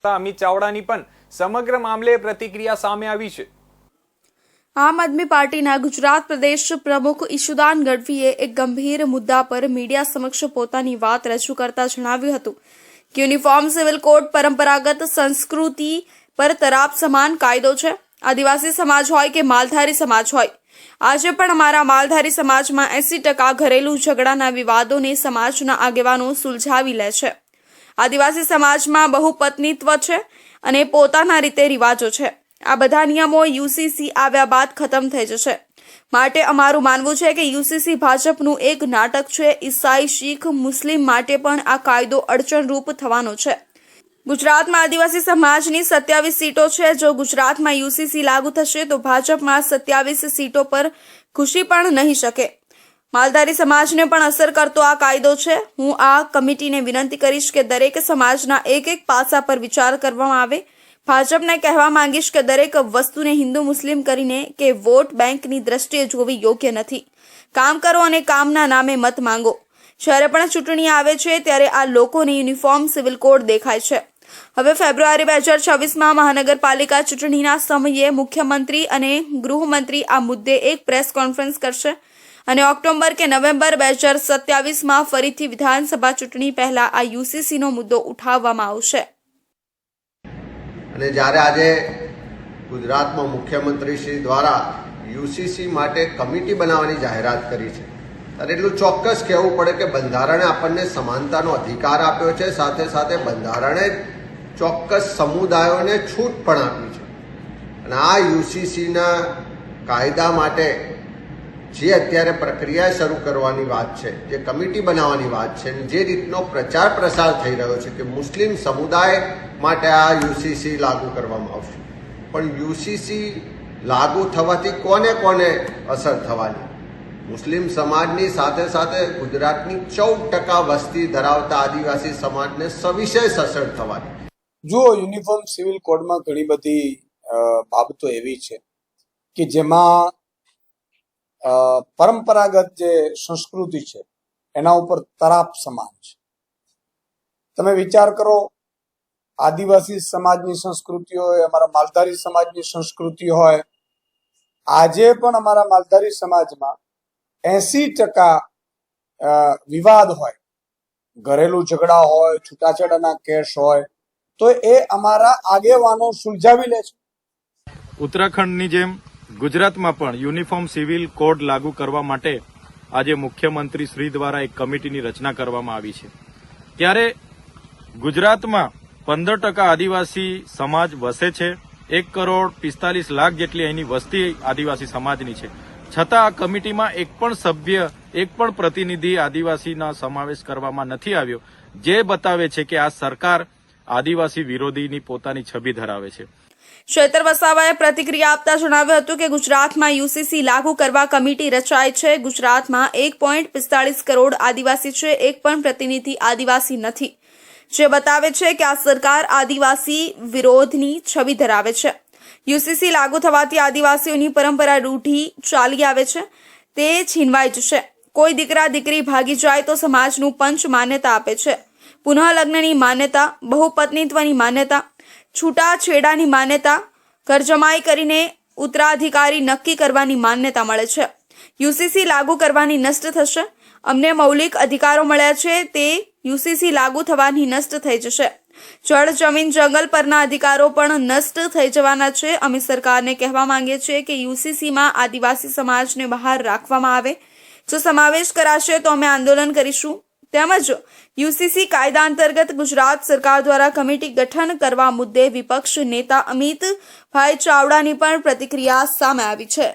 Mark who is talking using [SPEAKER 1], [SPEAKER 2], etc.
[SPEAKER 1] અમિત ચાવડાની પણ સમગ્ર મામલે પ્રતિક્રિયા સામે આવી છે।
[SPEAKER 2] આમ આદમી પાર્ટીના ગુજરાત પ્રદેશ પ્રમુખ ઈશુદાન ગઢવીએ એક ગંભીર મુદ્દા પર મીડિયા સમક્ષ પોતાની વાત રજૂ કરતા જણાવ્યું હતું કે યુનિફોર્મ સિવિલ કોડ પરંપરાગત સંસ્કૃતિ પર તરાપ સમાન કાયદો છે। આદિવાસી સમાજ હોય કે માલધારી સમાજ હોય, આજે પણ અમારા માલધારી સમાજમાં 80% ઘરેલું ઝઘડાના વિવાદોને સમાજના આગેવાનો સુલઝાવી લે છે। આદિવાસી સમાજમાં બહુપત્નીત્વ છે અને પોતાના રીતે રિવાજો છે। આ બધા નિયમો યુસીસી આવ્યા બાદ ખતમ થઈ જશે। માટે અમારું માનવું છે કે યુસીસી ભાજપનું એક નાટક છે। ઈસાઈ, શીખ, મુસ્લિમ માટે પણ આ કાયદો અડચણરૂપ થવાનો છે। ગુજરાતમાં આદિવાસી સમાજની 27 સીટો છે। જો ગુજરાતમાં યુસીસી લાગુ થશે તો ભાજપમાં 27 સીટો પર ખુશી પણ નહીં શકે। માલધારી સમાજને પણ અસર કરતો આ કાયદો છે। હું આ કમિટીને વિનંતી કરીશ કે દરેક સમાજના એક પાસા પર વિચાર કરવામાં આવે। ભાજપને કહેવા માંગીશ કે દરેક વસ્તુને હિન્દુ મુસ્લિમ કરીને કે વોટ બેંકની દ્રષ્ટિએ જોવી યોગ્ય નથી। કામ કરો અને કામના નામે મત માંગો। જ્યારે પણ ચૂંટણી આવે છે ત્યારે આ લોકોને યુનિફોર્મ સિવિલ કોડ દેખાય છે। હવે ફેબ્રુઆરી 2026માં મહાનગરપાલિકા ચૂંટણીના સમયે મુખ્યમંત્રી અને ગૃહમંત્રી આ મુદ્દે એક પ્રેસ કોન્ફરન્સ કરશે અને ઓક્ટોબર કે નવેમ્બર 2027માં ફરીથી વિધાનસભા ચૂંટણી પહેલા આ યુસીસીનો મુદ્દો ઉઠાવવામાં આવશે।
[SPEAKER 3] અને જ્યારે આજે ગુજરાતમાં મુખ્યમંત્રી શ્રી દ્વારા યુસીસી માટે કમિટી બનાવવાની જાહેરાત કરી છે, ત્યારે એટલું ચોક્કસ કહેવું પડે કે બંધારણે આપણને સમાનતાનો અધિકાર આપ્યો છે, સાથે સાથે બંધારણે ચોક્કસ સમુદાયોને છૂટ પણ આપી છે। અને આ યુસીસીના કાયદા માટે જે અત્યારે પ્રક્રિયા શરૂ કરવાની વાત છે, જે કમિટી બનાવવાની વાત છે, જે રીતનો પ્રચાર પ્રસાર થઈ રહ્યો છે કે મુસ્લિમ સમુદાય માટે આ યુસીસી લાગુ કરવામાં આવશે, પણ યુસીસી લાગુ થવાથી કોને કોને અસર થવાની? મુસ્લિમ સમાજની સાથે સાથે ગુજરાતની 14% વસ્તી ધરાવતા આદિવાસી સમાજને સવિશેષ અસર થવાની।
[SPEAKER 4] જો યુનિફોર્મ સિવિલ કોડમાં ઘણી બધી બાબતો એવી છે કે જેમાં પરંપરાગત જે સંસ્કૃતિ છે એના ઉપર તરાપ સમાન છે। તમે વિચાર કરો, આદિવાસી સમાજની સંસ્કૃતિ હોય, અમારા માલધારી સમાજની સંસ્કૃતિ હોય, આજે પણ અમારા માલધારી સમાજમાં 80% વિવાદ હોય, ઘરેલું ઝઘડા હોય, છૂટાછેડાના કેસ હોય, તો એ અમારા આગેવાનો સુલઝાવી લે છે।
[SPEAKER 5] ઉત્તરાખંડની જેમ ગુજરાતમાં પણ યુનિફોર્મ સિવિલ કોડ લાગુ કરવા માટે આજે મુખ્યમંત્રી શ્રી દ્વારા એક કમિટીની રચના કરવામાં આવી છે। ત્યારે ગુજરાતમાં 15% આદિવાસી સમાજ વસે છે। 1,45,00,000 જેટલી અહીંની વસ્તી આદિવાસી સમાજની છે, છતાં આ કમિટીમાં એક પણ સભ્ય, એક પણ પ્રતિનિધિ આદિવાસીના સમાવેશ કરવામાં નથી આવ્યો, જે બતાવે છે કે આ સરકાર આદિવાસી વિરોધીની પોતાની છબી ધરાવે છે।
[SPEAKER 2] શેતર વસાવાએ પ્રતિક્રિયા આપતા જણાવ્યું હતું કે ગુજરાતમાં યુસીસી લાગુ કરવા કમિટી રચાઈ છે। ગુજરાતમાં 1.45 કરોડ આદિવાસી છે, એક પણ પ્રતિનિધિ આદિવાસી નથી, જે બતાવે છે કે આ સરકાર આદિવાસી વિરોધની છબી ધરાવે છે। યુસીસી લાગુ થવાથી આદિવાસીઓની પરંપરા રૂઢી ચાલી આવે છે તે છીનવાઈ જશે। કોઈ દીકરા દીકરી ભાગી જાય તો સમાજનું પંચ માન્યતા આપે છે, પુનઃ લગ્નની માન્યતા, બહુપત્નીત્વની માન્યતા, છૂટાછેડાની માન્યતા, ઘરજમાઈ કરીને ઉત્તરાધિકારી નક્કી કરવાની માન્યતા મળે છે। યુસીસી લાગુ કરવાની નષ્ટ થશે। અમને મૌલિક અધિકારો મળ્યા છે તે યુસીસી લાગુ થવાની નષ્ટ થઈ જશે। જળ, જમીન, જંગલ પરના અધિકારો પણ નષ્ટ થઈ જવાના છે। અમે સરકારને કહેવા માંગીએ છીએ કે યુસીસીમાં આદિવાસી સમાજને બહાર રાખવામાં આવે। જો સમાવેશ કરાશે તો અમે આંદોલન કરીશું। તેમજ યુસીસી કાયદા અંતર્ગત ગુજરાત સરકાર દ્વારા કમિટી ગઠન કરવા મુદ્દે વિપક્ષ નેતા અમિત ચાવડાની પણ પ્રતિક્રિયા સામે આવી છે।